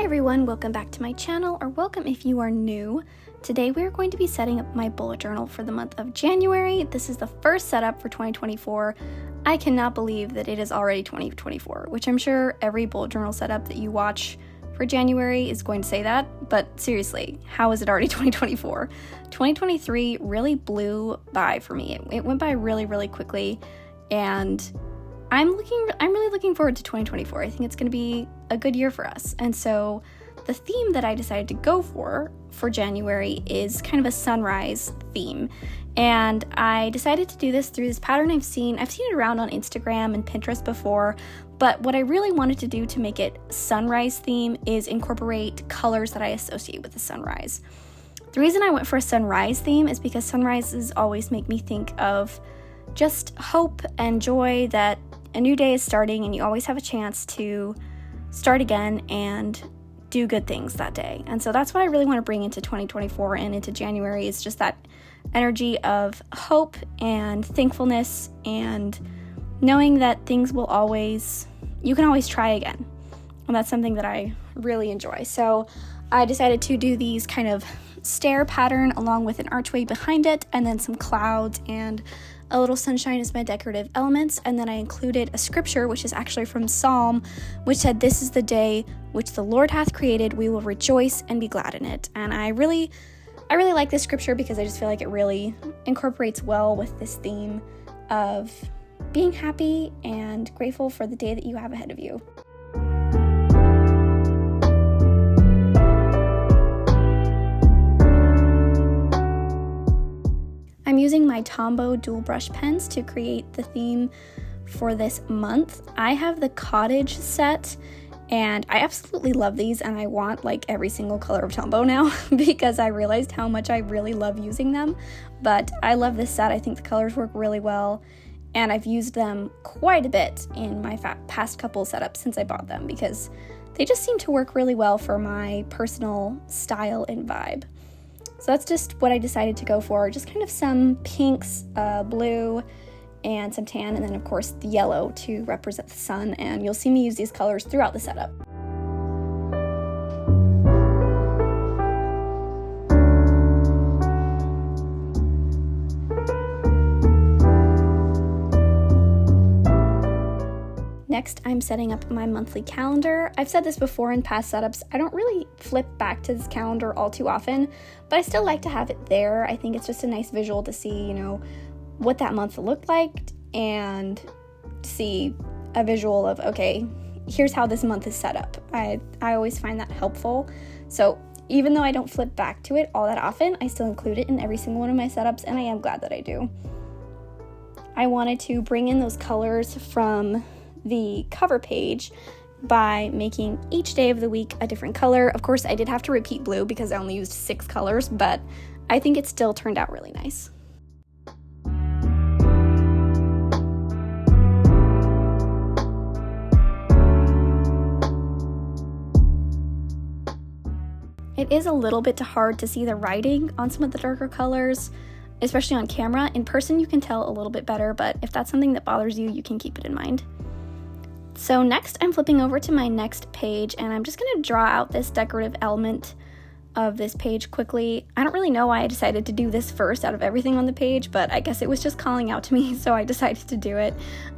everyone, welcome back to my channel, or welcome if you are new. Today we are going to be setting up my bullet journal for the month of January. This is the first setup for 2024. I cannot believe that it is already 2024, which I'm sure every bullet journal setup that you watch for January is going to say that, but seriously, how is it already 2024? 2023 really blew by for me. It went by really quickly, and I'm really looking forward to 2024. I think it's going to be a good year for us. And so the theme that I decided to go for January is kind of a sunrise theme. And I decided to do this through this pattern I've seen it around on Instagram and Pinterest before, but what I really wanted to do to make it sunrise theme is incorporate colors that I associate with the sunrise. The reason I went for a sunrise theme is because sunrises always make me think of just hope and joy that a new day is starting and you always have a chance to start again and do good things that day. And so that's what I really want to bring into 2024 and into January, is just that energy of hope and thankfulness and knowing that you can always try again. And that's something that I really enjoy. So I decided to do these kind of stair pattern along with an archway behind it, and then some clouds and a little sunshine as my decorative elements. And then I included a scripture, which is actually from Psalm, which said, "This is the day which the Lord hath created. We will rejoice and be glad in it." And I really like this scripture because I just feel like it really incorporates well with this theme of being happy and grateful for the day that you have ahead of you. I'm using my Tombow dual brush pens to create the theme for this month. I have the Cottage set, and I absolutely love these, and I want like every single color of Tombow now because I realized how much I really love using them. But I love this set. I think the colors work really well, and I've used them quite a bit in my past couple setups since I bought them because they just seem to work really well for my personal style and vibe. So that's just what I decided to go for, just kind of some pinks, blue, and some tan, and then of course the yellow to represent the sun, and you'll see me use these colors throughout the setup. Next, I'm setting up my monthly calendar. I've said this before in past setups, I don't really flip back to this calendar all too often, but I still like to have it there. I think it's just a nice visual to see, what that month looked like, and see a visual of, okay, here's how this month is set up. I always find that helpful. So even though I don't flip back to it all that often, I still include it in every single one of my setups, and I am glad that I do. I wanted to bring in those colors from the cover page by making each day of the week a different color. Of course, I did have to repeat blue because I only used 6 colors, but I think it still turned out really nice. It is a little bit hard to see the writing on some of the darker colors, especially on camera. In person, you can tell a little bit better, but if that's something that bothers you, you can keep it in mind. So next, I'm flipping over to my next page, and I'm just going to draw out this decorative element of this page quickly. I don't really know why I decided to do this first out of everything on the page, but I guess it was just calling out to me, so I decided to do it.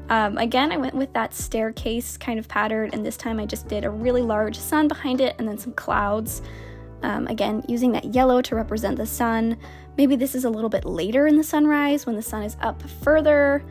Again, I went with that staircase kind of pattern, and this time I just did a really large sun behind it and then some clouds. Again, using that yellow to represent the sun. Maybe this is a little bit later in the sunrise when the sun is up further.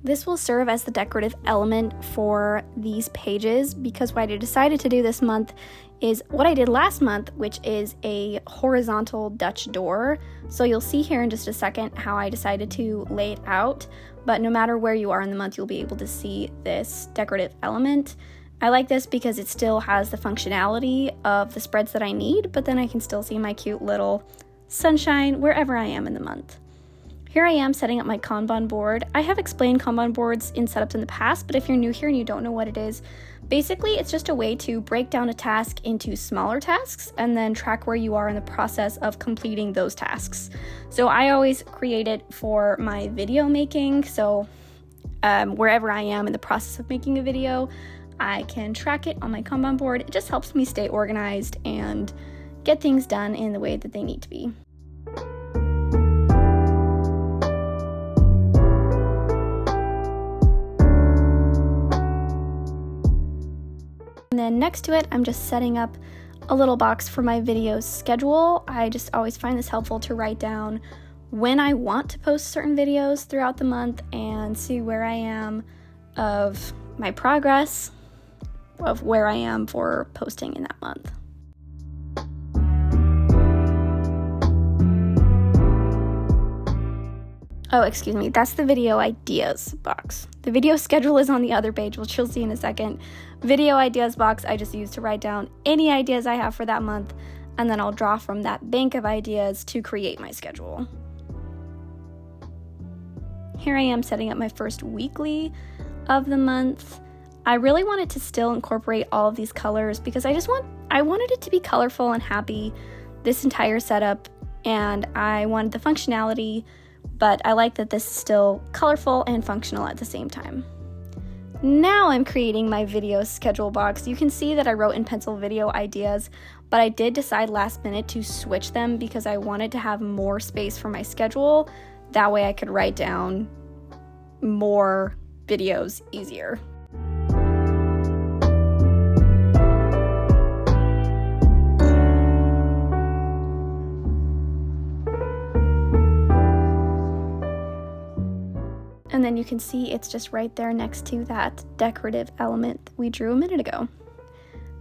This will serve as the decorative element for these pages because what I decided to do this month is what I did last month, which is a horizontal Dutch door. So you'll see here in just a second how I decided to lay it out, but no matter where you are in the month, you'll be able to see this decorative element. I like this because it still has the functionality of the spreads that I need, but then I can still see my cute little sunshine wherever I am in the month. Here I am setting up my Kanban board. I have explained Kanban boards in setups in the past, but if you're new here and you don't know what it is, basically it's just a way to break down a task into smaller tasks and then track where you are in the process of completing those tasks. So I always create it for my video making, so wherever I am in the process of making a video, I can track it on my Kanban board. It just helps me stay organized and get things done in the way that they need to be. And then next to it, I'm just setting up a little box for my video schedule. I just always find this helpful to write down when I want to post certain videos throughout the month and see where I am of my progress of where I am for posting in that month. Oh, excuse me, that's the video ideas box. The video schedule is on the other page, which you'll see in a second. Video ideas box I just use to write down any ideas I have for that month, and then I'll draw from that bank of ideas to create my schedule. Here I am setting up my first weekly of the month. I really wanted to still incorporate all of these colors because I wanted it to be colorful and happy this entire setup, and I wanted the functionality, but I like that this is still colorful and functional at the same time. Now I'm creating my video schedule box. You can see that I wrote in pencil video ideas, but I did decide last minute to switch them because I wanted to have more space for my schedule. That way I could write down more videos easier. And then you can see it's just right there next to that decorative element we drew a minute ago.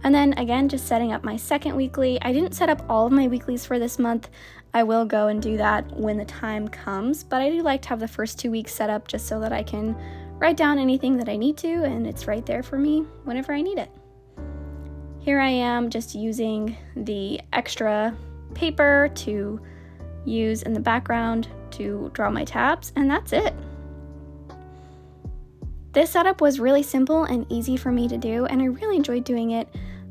And then again, just setting up my second weekly. I didn't set up all of my weeklies for this month. I will go and do that when the time comes, but I do like to have the first 2 weeks set up just so that I can write down anything that I need to, and it's right there for me whenever I need it. Here I am just using the extra paper to use in the background to draw my tabs, and that's it. This setup was really simple and easy for me to do, and I really enjoyed doing it.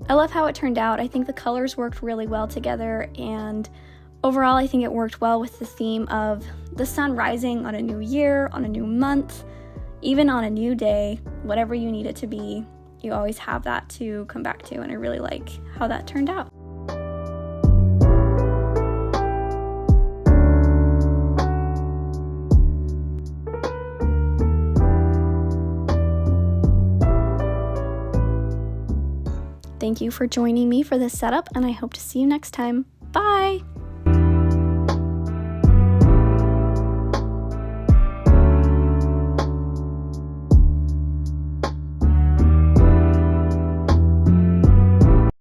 I love how it turned out. I think the colors worked really well together, and overall I think it worked well with the theme of the sun rising on a new year, on a new month, even on a new day. Whatever you need it to be, you always have that to come back to, and I really like how that turned out. Thank you for joining me for this setup, and I hope to see you next time. Bye!